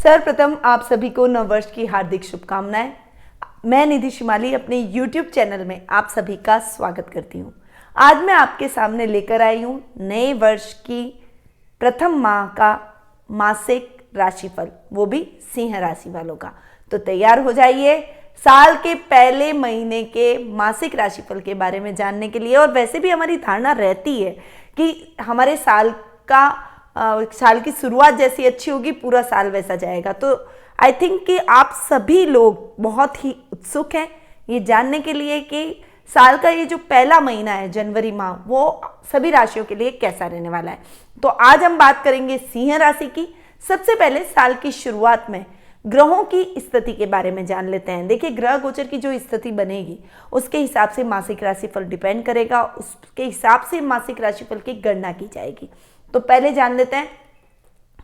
सर्वप्रथम आप सभी को नववर्ष की हार्दिक शुभकामनाएं। मैं निधि शिमाली अपने YouTube चैनल में आप सभी का स्वागत करती हूं। आज मैं आपके सामने लेकर आई हूं नए वर्ष की प्रथम माह का मासिक राशिफल, वो भी सिंह राशि वालों का। तो तैयार हो जाइए साल के पहले महीने के मासिक राशिफल के बारे में जानने के लिए। और वैसे भी हमारी धारणा रहती है कि हमारे साल की शुरुआत जैसी अच्छी होगी, पूरा साल वैसा जाएगा। तो आई थिंक कि आप सभी लोग बहुत ही उत्सुक हैं ये जानने के लिए कि साल का ये जो पहला महीना है जनवरी माह, वो सभी राशियों के लिए कैसा रहने वाला है। तो आज हम बात करेंगे सिंह राशि की। सबसे पहले साल की शुरुआत में ग्रहों की स्थिति के बारे में जान लेते हैं। देखिए, ग्रह गोचर की जो स्थिति बनेगी उसके हिसाब से मासिक राशिफल डिपेंड करेगा, उसके हिसाब से मासिक राशिफल की गणना की जाएगी। तो पहले जान लेते हैं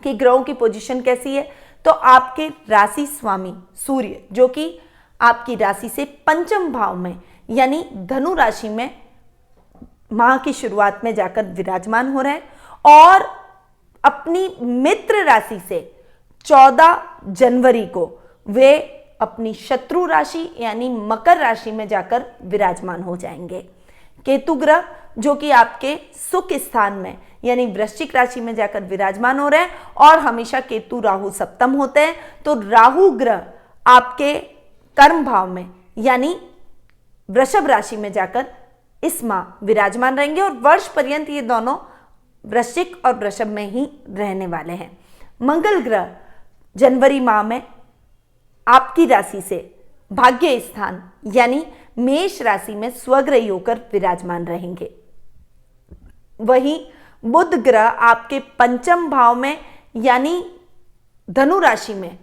कि ग्रहों की पोजीशन कैसी है। तो आपके राशि स्वामी सूर्य, जो कि आपकी राशि से पंचम भाव में यानी धनु राशि में माह की शुरुआत में जाकर विराजमान हो रहे हैं और अपनी मित्र राशि से 14 जनवरी को वे अपनी शत्रु राशि यानी मकर राशि में जाकर विराजमान हो जाएंगे। केतु ग्रह, जो कि आपके सुख स्थान में यानी वृश्चिक राशि में जाकर विराजमान हो रहे हैं और हमेशा केतु राहु सप्तम होते हैं। तो राहु ग्रह आपके कर्म भाव में यानी वृषभ राशि में जाकर इस माह विराजमान रहेंगे और वर्ष पर्यंत ये दोनों वृश्चिक और वृषभ में ही रहने वाले हैं। मंगल ग्रह जनवरी माह में आपकी राशि से भाग्य स्थान यानी मेष राशि में स्वग्रही होकर विराजमान रहेंगे। वहीं बुध ग्रह आपके पंचम भाव में यानी धनु राशि में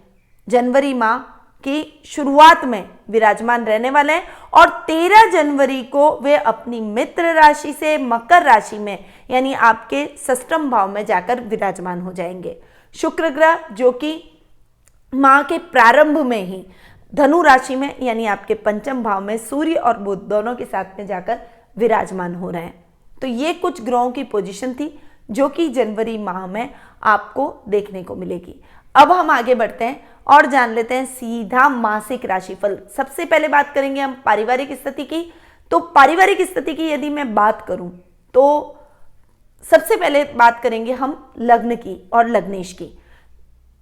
जनवरी माह की शुरुआत में विराजमान रहने वाले हैं और 13 जनवरी को वे अपनी मित्र राशि से मकर राशि में यानी आपके षष्ठम भाव में जाकर विराजमान हो जाएंगे। शुक्र ग्रह, जो कि माह के प्रारंभ में ही धनु राशि में यानी आपके पंचम भाव में सूर्य और बुध दोनों के साथ में जाकर विराजमान हो रहे हैं। तो ये कुछ ग्रहों की पोजीशन थी जो कि जनवरी माह में आपको देखने को मिलेगी। अब हम आगे बढ़ते हैं और जान लेते हैं सीधा मासिक राशिफल। सबसे पहले बात करेंगे हम पारिवारिक स्थिति की। तो पारिवारिक स्थिति की यदि मैं बात करूं तो सबसे पहले बात करेंगे हम लग्न की और लग्नेश की।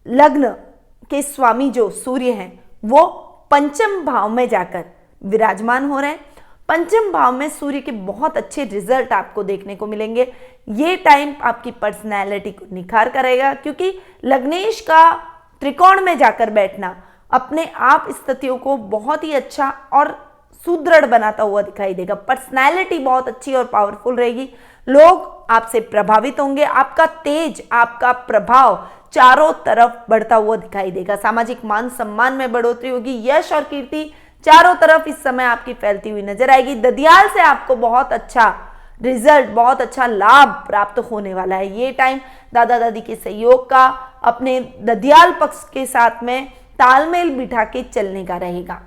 लग्न के स्वामी जो सूर्य हैं वो पंचम भाव में जाकर विराजमान हो रहे हैं। पंचम भाव में सूर्य के बहुत अच्छे रिजल्ट आपको देखने को मिलेंगे। ये टाइम आपकी पर्सनैलिटी को निखार करेगा, क्योंकि लग्नेश का त्रिकोण में जाकर बैठना अपने आप स्थितियों को बहुत ही अच्छा और सुदृढ़ बनाता हुआ दिखाई देगा। पर्सनैलिटी बहुत अच्छी और पावरफुल रहेगी। लोग आपसे प्रभावित होंगे। आपका तेज, आपका प्रभाव चारों तरफ बढ़ता हुआ दिखाई देगा। सामाजिक मान सम्मान में बढ़ोतरी होगी। यश और कीर्ति चारों तरफ इस समय आपकी फैलती हुई नजर आएगी। ददियाल से आपको बहुत अच्छा रिजल्ट, बहुत अच्छा लाभ प्राप्त होने वाला है। ये टाइम दादा दादी के सहयोग का, अपने ददियाल पक्ष के साथ में तालमेल बिठा के चलने का रहेगा।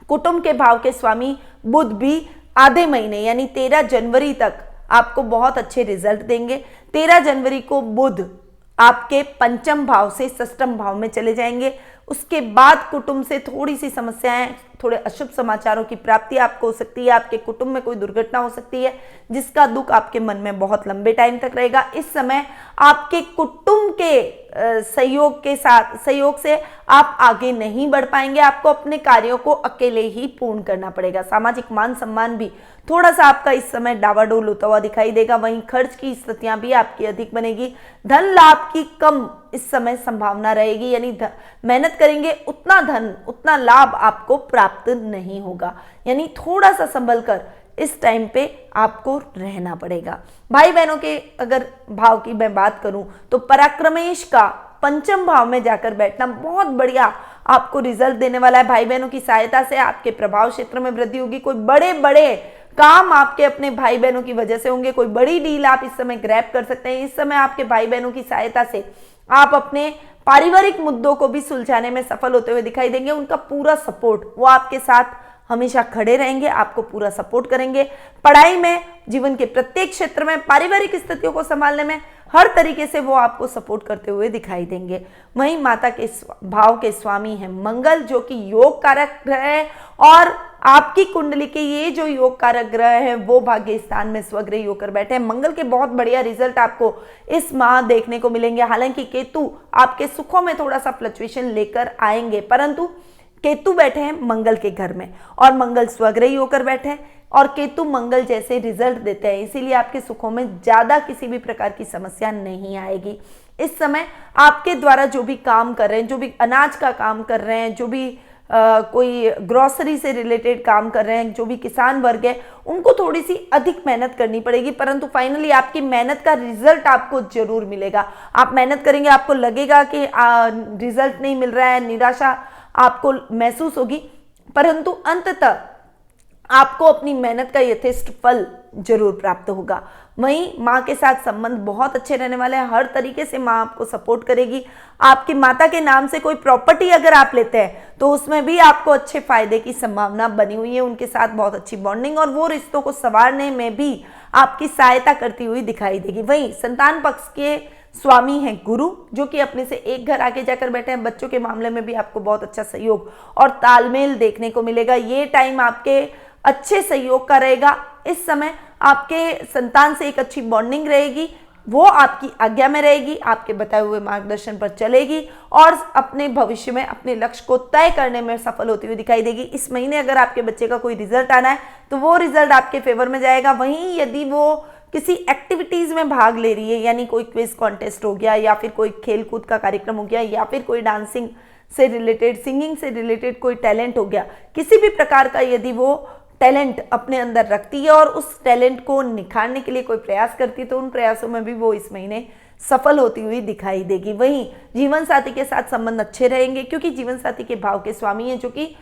कुटुंब के भाव के स्वामी बुध भी आधे महीने यानी 13 जनवरी तक आपको बहुत अच्छे रिजल्ट देंगे। 13 जनवरी को बुध आपके पंचम भाव से षष्ठम भाव में चले जाएंगे। उसके बाद कुटुंब से थोड़ी सी समस्याएं, थोड़े अशुभ समाचारों की प्राप्ति आपको हो सकती है। आपके कुटुंब में कोई दुर्घटना हो सकती है जिसका दुख आपके मन में बहुत लंबे टाइम तक रहेगा। इस समय आपके कुटुंब के सहयोग से आप आगे नहीं बढ़ पाएंगे। आपको अपने कार्यों को अकेले ही पूर्ण करना पड़ेगा। सामाजिक मान सम्मान भी थोड़ा सा आपका इस समय डावाडोल होता हुआ दिखाई देगा। वहीं खर्च की स्थितियां भी आपकी अधिक बनेगी। धन लाभ की कम इस समय संभावना रहेगी, यानी मेहनत करेंगे उतना धन, उतना लाभ आपको प्राप्त नहीं होगा। यानी थोड़ा सा संभल कर इस टाइम पे आपको रहना पड़ेगा। भाई बहनों के अगर भाव की मैं बात करूं तो पराक्रमेश का पंचम भाव में जाकर बैठना बहुत बढ़िया आपको रिजल्ट देने वाला है। भाई बहनों की सहायता से आपके प्रभाव क्षेत्र में वृद्धि होगी। कोई बड़े बड़े काम आपके अपने भाई बहनों की वजह से होंगे। कोई बड़ी डील आप इस समय ग्रैब कर सकते हैं। इस समय आपके भाई बहनों की सहायता से आप अपने पारिवारिक मुद्दों को भी सुलझाने में सफल होते हुए दिखाई देंगे। उनका पूरा सपोर्ट वो आपके साथ हमेशा खड़े रहेंगे, आपको पूरा सपोर्ट करेंगे। पढ़ाई में, जीवन के प्रत्येक क्षेत्र में, पारिवारिक स्थितियों को संभालने में हर तरीके से वो आपको सपोर्ट करते हुए दिखाई देंगे। वहीं माता के भाव के स्वामी हैं मंगल, जो कि योग कारक ग्रह है, और आपकी कुंडली के ये जो योग कारक ग्रह है वो भाग्य स्थान में स्वग्रही होकर बैठे हैं। मंगल के बहुत बढ़िया रिजल्ट आपको इस माह देखने को मिलेंगे। हालांकि केतु आपके सुखों में थोड़ा सा फ्लक्चुएशन लेकर आएंगे, परंतु केतु बैठे हैं मंगल के घर में और मंगल स्वग्रही होकर बैठे हैं, और केतु मंगल जैसे रिजल्ट देते हैं, इसीलिए आपके सुखों में ज्यादा किसी भी प्रकार की समस्या नहीं आएगी। इस समय आपके द्वारा जो भी काम कर रहे हैं, जो भी अनाज का काम कर रहे हैं, जो भी कोई ग्रोसरी से रिलेटेड काम कर रहे हैं, जो भी किसान वर्ग है, उनको थोड़ी सी अधिक मेहनत करनी पड़ेगी, परंतु फाइनली आपकी मेहनत का रिजल्ट आपको जरूर मिलेगा। आप मेहनत करेंगे, आपको लगेगा कि रिजल्ट नहीं मिल रहा है, निराशा आपको महसूस होगी, परंतु अंततः आपको अपनी मेहनत का यथेष्ट फल जरूर प्राप्त होगा। वहीं माँ के साथ संबंध बहुत अच्छे रहने वाले हैं, हर तरीके से माँ आपको सपोर्ट करेगी। आपकी माता के नाम से कोई प्रॉपर्टी अगर आप लेते हैं तो उसमें भी आपको अच्छे फायदे की संभावना बनी हुई है। उनके साथ बहुत अच्छी बॉन्डिंग और वो रिश्तों को संवारने में भी आपकी सहायता करती हुई दिखाई देगी। वहीं संतान पक्ष के स्वामी हैं गुरु, जो कि अपने से एक घर आगे जाकर बैठे हैं। बच्चों के मामले में भी आपको बहुत अच्छा सहयोग और तालमेल देखने को मिलेगा। ये टाइम आपके अच्छे सहयोग का रहेगा। इस समय आपके संतान से एक अच्छी बॉन्डिंग रहेगी, वो आपकी आज्ञा में रहेगी, आपके बताए हुए मार्गदर्शन पर चलेगी और अपने भविष्य में अपने लक्ष्य को तय करने में सफल होती हुई दिखाई देगी। इस महीने अगर आपके बच्चे का कोई रिजल्ट आना है तो वो रिजल्ट आपके फेवर में जाएगा। वहीं यदि वो किसी एक्टिविटीज में भाग ले रही है, यानी कोई क्विज कॉन्टेस्ट हो गया, या फिर कोई खेल कूद का कार्यक्रम हो गया, या फिर कोई डांसिंग से रिलेटेड, सिंगिंग से रिलेटेड कोई टैलेंट हो गया, किसी भी प्रकार का यदि वो टैलेंट अपने अंदर रखती है और उस टैलेंट को निखारने के लिए कोई प्रयास करती है, तो उन प्रयासों में भी वो इस महीने सफल होती हुई दिखाई देगी। वहीं जीवन साथी के साथ संबंध अच्छे रहेंगे, क्योंकि जीवन साथी के भाव के स्वामी हैं, जो कि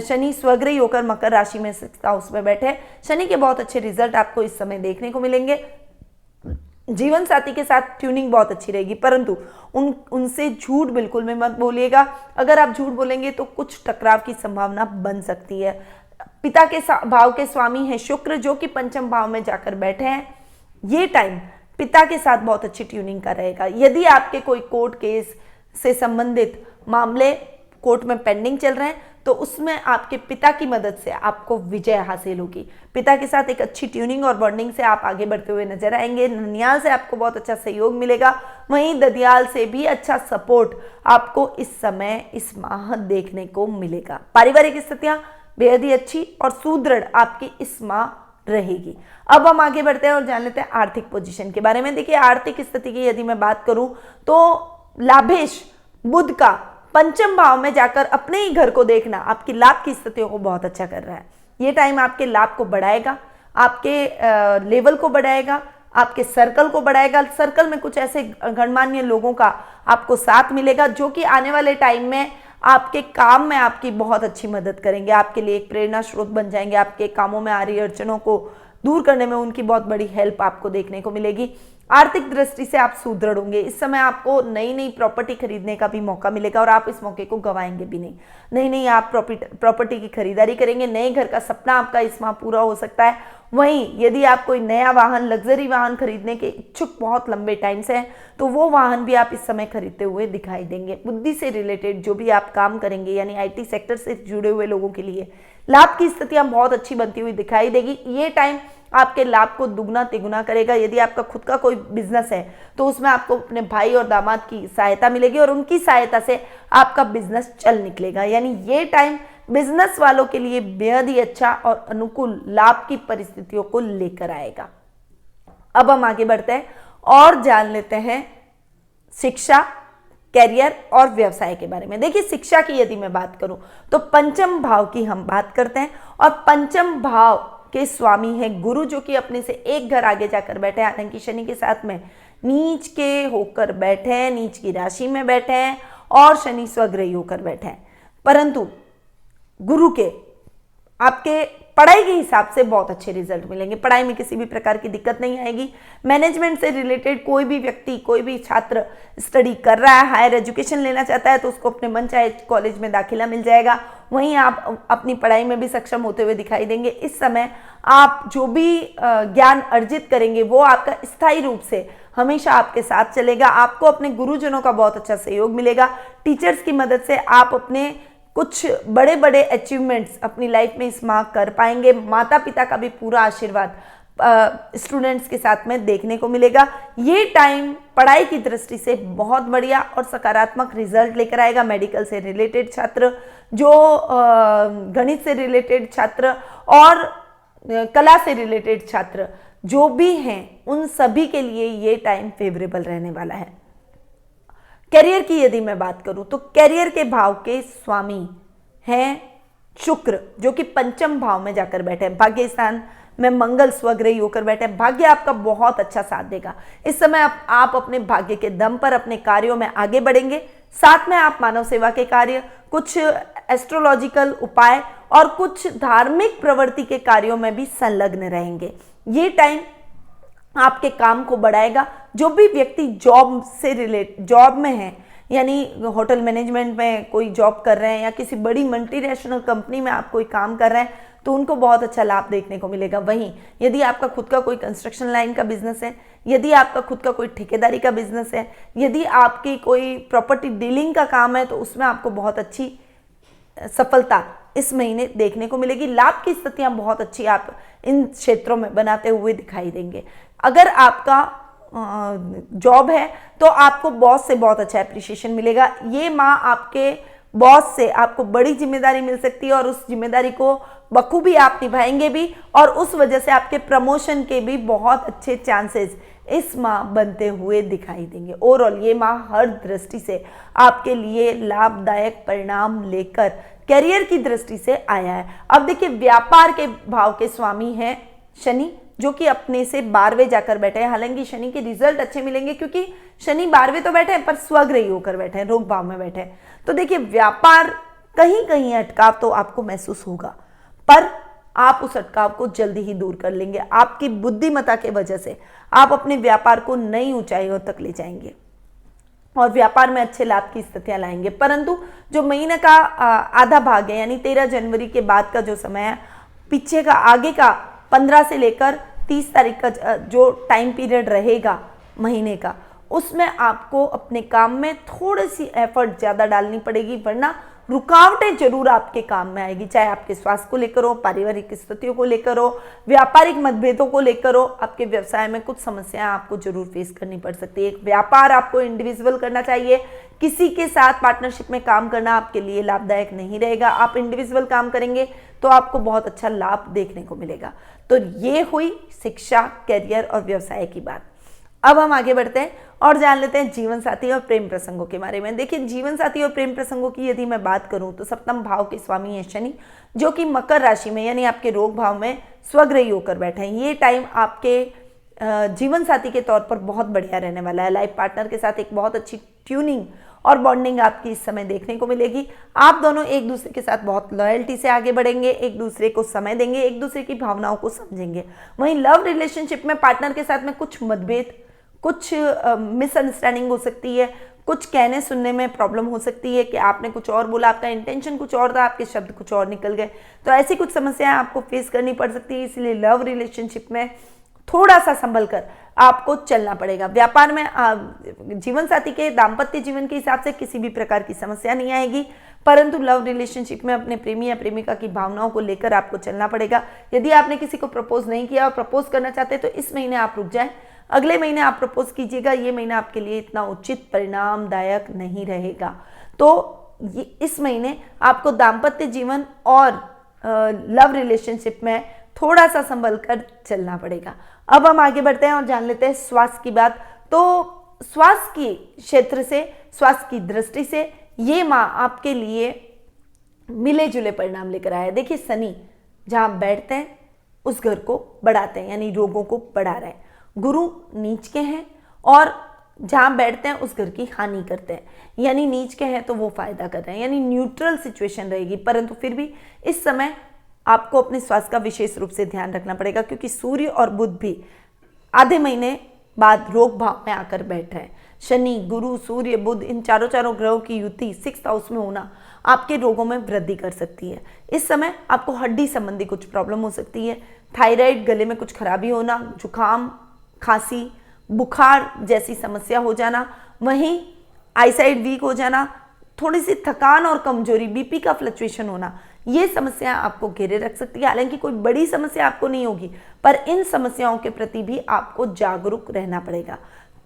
शनि स्वग्रही होकर मकर राशि में 6th हाउस में बैठे हैं। शनि के बहुत अच्छे रिजल्ट आपको इस समय देखने को मिलेंगे। जीवन साथी के साथ ट्यूनिंग बहुत अच्छी रहेगी, परंतु उनसे झूठ बिल्कुल भी मत बोलिएगा। अगर आप झूठ बोलेंगे तो कुछ टकराव की संभावना बन सकती है। पिता के भाव के स्वामी हैं शुक्र, जो कि 5th भाव में जाकर बैठे हैं। ये टाइम पिता के साथ बहुत अच्छी ट्यूनिंग का रहेगा। यदि आपके कोई कोर्ट केस से संबंधित मामले कोर्ट में पेंडिंग चल रहे हैं तो उसमें आपके पिता की मदद से आपको विजय हासिल होगी। पिता के साथ एक अच्छी ट्यूनिंग और बॉन्डिंग से आप आगे बढ़ते हुए नजर आएंगे। ननियाल से आपको बहुत अच्छा सहयोग मिलेगा। वहीं ददियाल से भी अच्छा सपोर्ट आपको इस समय, इस माह देखने को मिलेगा। पारिवारिक स्थितियां बेहद ही अच्छी और सुदृढ़ आपकी इस माह रहेगी। अब हम आगे बढ़ते हैं और जान लेते हैं आर्थिक पोजीशन के बारे में। देखिए, आर्थिक स्थिति की यदि मैं बात करूं तो लाभेश बुध का 5th भाव में जाकर अपने ही घर को देखना आपकी लाभ की स्थितियों को बहुत अच्छा कर रहा है। ये टाइम आपके लाभ को बढ़ाएगा, आपके लेवल को बढ़ाएगा, आपके सर्कल को बढ़ाएगा। सर्कल में कुछ ऐसे गणमान्य लोगों का आपको साथ मिलेगा, जो कि आने वाले टाइम में आपके काम में आपकी बहुत अच्छी मदद करेंगे, आपके लिए एक प्रेरणा स्रोत बन जाएंगे। आपके कामों में आ रही अड़चनों को दूर करने में उनकी बहुत बड़ी हेल्प आपको देखने को मिलेगी। आर्थिक दृष्टि से आप सुदृढ़ होंगे। इस समय आपको नई नई प्रॉपर्टी खरीदने का भी मौका मिलेगा और आप इस मौके को गंवाएंगे भी नहीं। नहीं आप प्रॉपर्टी की खरीदारी करेंगे। नए घर का सपना आपका इस माह पूरा हो सकता है। वहीं यदि आप कोई नया वाहन, लग्जरी वाहन खरीदने के इच्छुक बहुत लंबे टाइम से हैं तो वो वाहन भी आप इस समय खरीदते हुए दिखाई देंगे। बुद्धि से रिलेटेड जो भी आप काम करेंगे, यानी IT सेक्टर से जुड़े हुए लोगों के लिए लाभ की स्थितियां बहुत अच्छी बनती हुई दिखाई देगी। ये टाइम आपके लाभ को दुगना तिगुना करेगा। यदि आपका खुद का कोई बिजनेस है तो उसमें आपको अपने भाई और दामाद की सहायता मिलेगी और उनकी सहायता से आपका बिजनेस चल निकलेगा। यानी ये टाइम बिजनेस वालों के लिए बेहद ही अच्छा और अनुकूल लाभ की परिस्थितियों को लेकर आएगा। अब हम आगे बढ़ते हैं और जान लेते हैं शिक्षा, कैरियर और व्यवसाय के बारे में। देखिए, शिक्षा की यदि मैं बात करूं तो 5th भाव की हम बात करते हैं और 5th भाव के स्वामी है गुरु, जो कि अपने से एक घर आगे जाकर बैठे हैं। हालांकि शनि के साथ में नीच के होकर बैठे हैं, नीच की राशि में बैठे हैं और शनि स्वग्रही होकर बैठे हैं, परंतु गुरु के आपके पढ़ाई के हिसाब से बहुत अच्छे रिजल्ट मिलेंगे। पढ़ाई में किसी भी प्रकार की दिक्कत नहीं आएगी। मैनेजमेंट से रिलेटेड कोई भी व्यक्ति, कोई भी छात्र स्टडी कर रहा है, हायर एजुकेशन लेना चाहता है, तो उसको अपने मन चाहे कॉलेज में दाखिला मिल जाएगा। वहीं आप अपनी पढ़ाई में भी सक्षम होते हुए दिखाई देंगे। इस समय आप जो भी ज्ञान अर्जित करेंगे वो आपका स्थायी रूप से हमेशा आपके साथ चलेगा। आपको अपने गुरुजनों का बहुत अच्छा सहयोग मिलेगा। टीचर्स की मदद से आप अपने कुछ बड़े बड़े अचीवमेंट्स अपनी लाइफ में इस माह कर पाएंगे। माता पिता का भी पूरा आशीर्वाद स्टूडेंट्स के साथ में देखने को मिलेगा। ये टाइम पढ़ाई की दृष्टि से बहुत बढ़िया और सकारात्मक रिजल्ट लेकर आएगा। मेडिकल से रिलेटेड छात्र, जो गणित से रिलेटेड छात्र और कला से रिलेटेड छात्र जो भी हैं, उन सभी के लिए ये टाइम फेवरेबल रहने वाला है। करियर की यदि मैं बात करूं तो करियर के भाव के स्वामी हैं शुक्र, जो कि पंचम भाव में जाकर बैठे हैं। भाग्य स्थान में मंगल स्वग्रही होकर बैठे हैं। भाग्य आपका बहुत अच्छा साथ देगा। इस समय आप अपने भाग्य के दम पर अपने कार्यों में आगे बढ़ेंगे। साथ में आप मानव सेवा के कार्य, कुछ एस्ट्रोलॉजिकल उपाय और कुछ धार्मिक प्रवृत्ति के कार्यों में भी संलग्न रहेंगे। ये टाइम आपके काम को बढ़ाएगा। जो भी व्यक्ति जॉब में है, यानी होटल मैनेजमेंट में कोई जॉब कर रहे हैं या किसी बड़ी मल्टीनेशनल कंपनी में आप कोई काम कर रहे हैं, तो उनको बहुत अच्छा लाभ देखने को मिलेगा। वहीं यदि आपका खुद का कोई कंस्ट्रक्शन लाइन का बिजनेस है, यदि आपका खुद का कोई ठेकेदारी का बिजनेस है, यदि आपकी कोई प्रॉपर्टी डीलिंग का काम है, तो उसमें आपको बहुत अच्छी सफलता इस महीने देखने को मिलेगी। लाभ की स्थितियां बहुत अच्छी आप इन क्षेत्रों में बनाते हुए दिखाई देंगे। अगर आपका जॉब है तो आपको बॉस से बहुत अच्छा एप्रिशिएशन मिलेगा। ये माह आपके बॉस से आपको बड़ी जिम्मेदारी मिल सकती है और उस जिम्मेदारी को बखूबी आप निभाएंगे भी, और उस वजह से आपके प्रमोशन के भी बहुत अच्छे चांसेस इस माह बनते हुए दिखाई देंगे। ओवरऑल ये माह हर दृष्टि से आपके लिए लाभदायक परिणाम लेकर करियर की दृष्टि से आया है। अब देखिए, व्यापार के भाव के स्वामी हैं शनि, जो कि अपने से 12वें जाकर बैठे हैं। हालांकि शनि के रिजल्ट अच्छे मिलेंगे, क्योंकि शनि 12वें तो बैठे हैं पर स्वग्रही होकर बैठे हैं, रोग भाव में बैठे हैं। तो देखिए, व्यापार कहीं कहीं अटकाव तो आपको महसूस होगा, पर आप उस अटकाव को जल्दी ही दूर कर लेंगे। आपकी बुद्धिमत्ता के वजह से आप अपने व्यापार को नई ऊंचाइयों तक ले जाएंगे और व्यापार में अच्छे लाभ की स्थितियां लाएंगे। परंतु जो महीने का आधा भाग है, यानी 13 जनवरी के बाद का जो समय है, पीछे का आगे का 15 से लेकर 30 तारीख का जो टाइम पीरियड रहेगा महीने का, उसमें आपको अपने काम में थोड़ी सी एफर्ट ज़्यादा डालनी पड़ेगी, वरना रुकावटें जरूर आपके काम में आएगी। चाहे आपके स्वास्थ्य को लेकर हो, पारिवारिक स्थितियों को लेकर हो, व्यापारिक मतभेदों को लेकर हो, आपके व्यवसाय में कुछ समस्याएं आपको जरूर फेस करनी पड़ सकती है। एक व्यापार आपको इंडिविजुअल करना चाहिए, किसी के साथ पार्टनरशिप में काम करना आपके लिए लाभदायक नहीं रहेगा। आप इंडिविजुअल काम करेंगे तो आपको बहुत अच्छा लाभ देखने को मिलेगा। तो ये हुई शिक्षा, करियर और व्यवसाय की बात। अब हम आगे बढ़ते हैं और जान लेते हैं जीवन साथी और प्रेम प्रसंगों के बारे में। देखिए, जीवन साथी और प्रेम प्रसंगों की यदि मैं बात करूं तो सप्तम भाव के स्वामी है शनि, जो कि मकर राशि में यानी आपके रोग भाव में स्वग्रही होकर बैठे हैं। ये टाइम आपके जीवन साथी के तौर पर बहुत बढ़िया रहने वाला है। लाइफ पार्टनर के साथ एक बहुत अच्छी ट्यूनिंग और बॉन्डिंग आपकी इस समय देखने को मिलेगी। आप दोनों एक दूसरे के साथ बहुत लॉयल्टी से आगे बढ़ेंगे, एक दूसरे को समय देंगे, एक दूसरे की भावनाओं को समझेंगे। वहीं लव रिलेशनशिप में पार्टनर के साथ में कुछ मतभेद, कुछ मिसअंडरस्टैंडिंग हो सकती है, कुछ कहने सुनने में प्रॉब्लम हो सकती है कि आपने कुछ और बोला, आपका इंटेंशन कुछ और था, आपके शब्द कुछ और निकल गए। तो ऐसी कुछ समस्याएं आपको फेस करनी पड़ सकती है। इसलिए लव रिलेशनशिप में थोड़ा सा संभल कर आपको चलना पड़ेगा। व्यापार में जीवन साथी के दाम्पत्य जीवन के हिसाब से किसी भी प्रकार की समस्या नहीं आएगी, परंतु लव रिलेशनशिप में अपने प्रेमी या प्रेमिका की भावनाओं को लेकर आपको चलना पड़ेगा। यदि आपने किसी को प्रपोज नहीं किया और प्रपोज करना चाहते हैं तो इस महीने आप रुक जाएं, अगले महीने आप प्रपोज कीजिएगा। ये महीना आपके लिए इतना उचित परिणामदायक नहीं रहेगा। तो इस महीने आपको दाम्पत्य जीवन और लव रिलेशनशिप में थोड़ा सा संभल कर चलना पड़ेगा। अब हम आगे बढ़ते हैं और जान लेते हैं स्वास्थ्य की बात। तो स्वास्थ्य की क्षेत्र से, स्वास्थ्य की दृष्टि से ये माह आपके लिए मिले जुले परिणाम लेकर आया है। देखिए, शनि जहां बैठते हैं उस घर को बढ़ाते हैं, यानी रोगों को बढ़ा रहे हैं। गुरु नीच के हैं और जहां बैठते हैं उस घर की हानि करते हैं, यानी नीच के हैं तो वो फायदा कर रहे हैं, यानी न्यूट्रल सिचुएशन रहेगी। परंतु फिर भी इस समय आपको अपने स्वास्थ्य का विशेष रूप से ध्यान रखना पड़ेगा, क्योंकि सूर्य और बुध भी आधे महीने बाद रोग भाव में आकर बैठ रहे हैं। शनि, गुरु, सूर्य, बुध, इन चारों ग्रहों की युति 6th हाउस में होना आपके रोगों में वृद्धि कर सकती है। इस समय आपको हड्डी संबंधी कुछ प्रॉब्लम हो सकती है। थायराइड, गले में कुछ खराबी होना, जुकाम, खांसी, बुखार जैसी समस्या हो जाना, वहीं आईसाइट वीक हो जाना, थोड़ी सी थकान और कमजोरी, बीपी का फ्लक्चुएशन होना, ये समस्या आपको घेरे रख सकती है। हालांकि कोई बड़ी समस्या आपको नहीं होगी, पर इन समस्याओं के प्रति भी आपको जागरूक रहना पड़ेगा।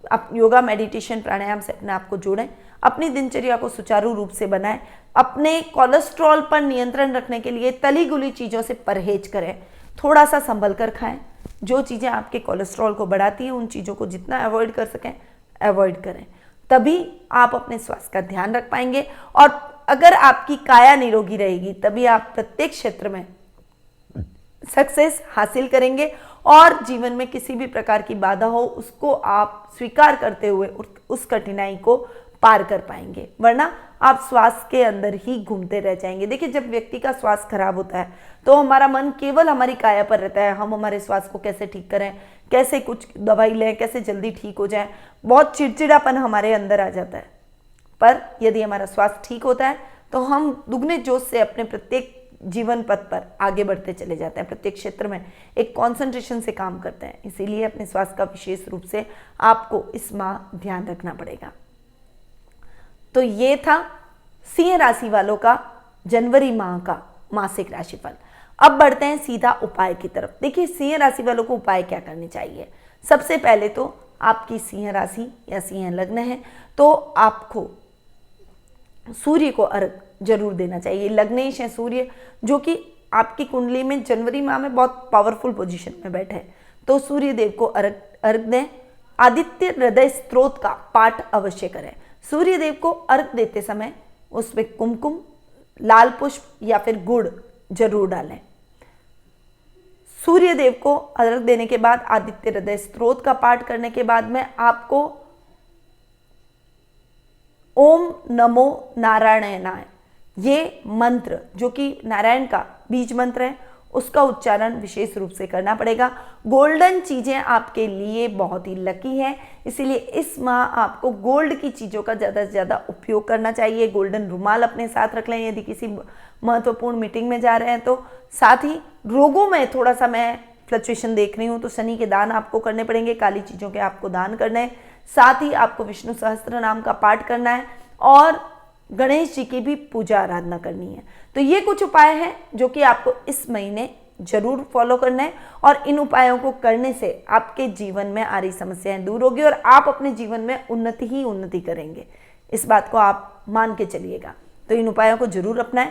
आप योगा, मेडिटेशन, प्राणायाम से अपने आप को जोड़ें, अपनी दिनचर्या को सुचारू रूप से बनाएं, अपने कोलेस्ट्रॉल पर नियंत्रण रखने के लिए तली गुली चीज़ों से परहेज करें, थोड़ा सा संभल कर खाएं। जो चीज़ें आपके कोलेस्ट्रॉल को बढ़ाती हैं उन चीज़ों को जितना अवॉइड कर सकें अवॉइड करें, तभी आप अपने स्वास्थ्य का ध्यान रख पाएंगे। और अगर आपकी काया निरोगी रहेगी तभी आप प्रत्येक क्षेत्र में सक्सेस हासिल करेंगे और जीवन में किसी भी प्रकार की बाधा हो उसको आप स्वीकार करते हुए उस कठिनाई को पार कर पाएंगे, वरना आप स्वास्थ्य के अंदर ही घूमते रह जाएंगे। देखिए, जब व्यक्ति का स्वास्थ्य खराब होता है तो हमारा मन केवल हमारी काया पर रहता है, हम हमारे स्वास्थ्य को कैसे ठीक करें, कैसे कुछ दवाई लें, कैसे जल्दी ठीक हो जाए, बहुत चिड़चिड़ापन हमारे अंदर आ जाता है। पर यदि हमारा स्वास्थ्य ठीक होता है तो हम दुगने जोश से अपने प्रत्येक जीवन पथ पर आगे बढ़ते चले जाते हैं, प्रत्येक क्षेत्र में एक कंसंट्रेशन से काम करते हैं। इसीलिए अपने स्वास्थ्य का विशेष रूप से आपको इस माह ध्यान रखना पड़ेगा। तो ये था सिंह राशि वालों का जनवरी माह का मासिक राशिफल। अब बढ़ते हैं सीधा उपाय की तरफ। देखिए, सिंह राशि वालों को उपाय क्या करने चाहिए। सबसे पहले तो आपकी सिंह राशि या सिंह लग्न है तो आपको सूर्य को अर्घ जरूर देना चाहिए। लग्नेश है सूर्य, जो कि आपकी कुंडली में जनवरी माह में बहुत पावरफुल पोजीशन में बैठे हैं, तो सूर्य देव को अर्घ दें। आदित्य हृदय स्तोत्र का पाठ अवश्य करें। सूर्य देव को अर्घ देते समय उसमें कुमकुम, लाल पुष्प या फिर गुड़ जरूर डालें। सूर्य देव को अर्घ देने के बाद आदित्य हृदय स्तोत्र का पाठ करने के बाद में आपको ओम नमो नारायणाय, ये मंत्र जो कि नारायण का बीज मंत्र है, उसका उच्चारण विशेष रूप से करना पड़ेगा। गोल्डन चीज़ें आपके लिए बहुत ही लकी है, इसीलिए इस माह आपको गोल्ड की चीज़ों का ज़्यादा से ज़्यादा उपयोग करना चाहिए। गोल्डन रुमाल अपने साथ रख लें यदि किसी महत्वपूर्ण मीटिंग में जा रहे हैं तो। साथ ही रोगों में थोड़ा सा मैं फ्लक्चुएशन देख रही हूँ तो शनि के दान आपको करने पड़ेंगे, काली चीज़ों के आपको दान करने हैं। साथ ही आपको विष्णु सहस्त्र नाम का पाठ करना है और गणेश जी की भी पूजा आराधना करनी है। तो ये कुछ उपाय हैं जो कि आपको इस महीने जरूर फॉलो करना है और इन उपायों को करने से आपके जीवन में आ रही समस्याएं दूर होगी और आप अपने जीवन में उन्नति ही उन्नति करेंगे। इस बात को आप मान के चलिएगा। तो इन उपायों को जरूर अपनाएं।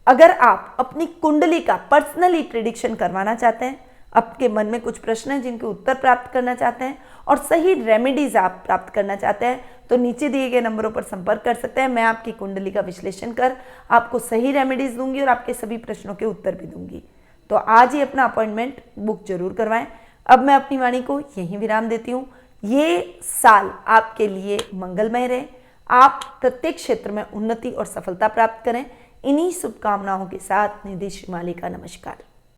अगर आप अपनी कुंडली का पर्सनली प्रेडिक्शन करवाना चाहते हैं, आपके मन में कुछ प्रश्न हैं जिनके उत्तर प्राप्त करना चाहते हैं और सही रेमेडीज आप प्राप्त करना चाहते हैं, तो नीचे दिए गए नंबरों पर संपर्क कर सकते हैं। मैं आपकी कुंडली का विश्लेषण कर आपको सही रेमेडीज दूंगी और आपके सभी प्रश्नों के उत्तर भी दूंगी। तो आज ही अपना अपॉइंटमेंट बुक जरूर करवाएं। अब मैं अपनी वाणी को यहीं विराम देती हूँ। ये साल आपके लिए मंगलमय रहे, आप प्रत्येक क्षेत्र में उन्नति और सफलता प्राप्त करें। इन्हीं शुभकामनाओं के साथ निधि श्रीमाली का नमस्कार।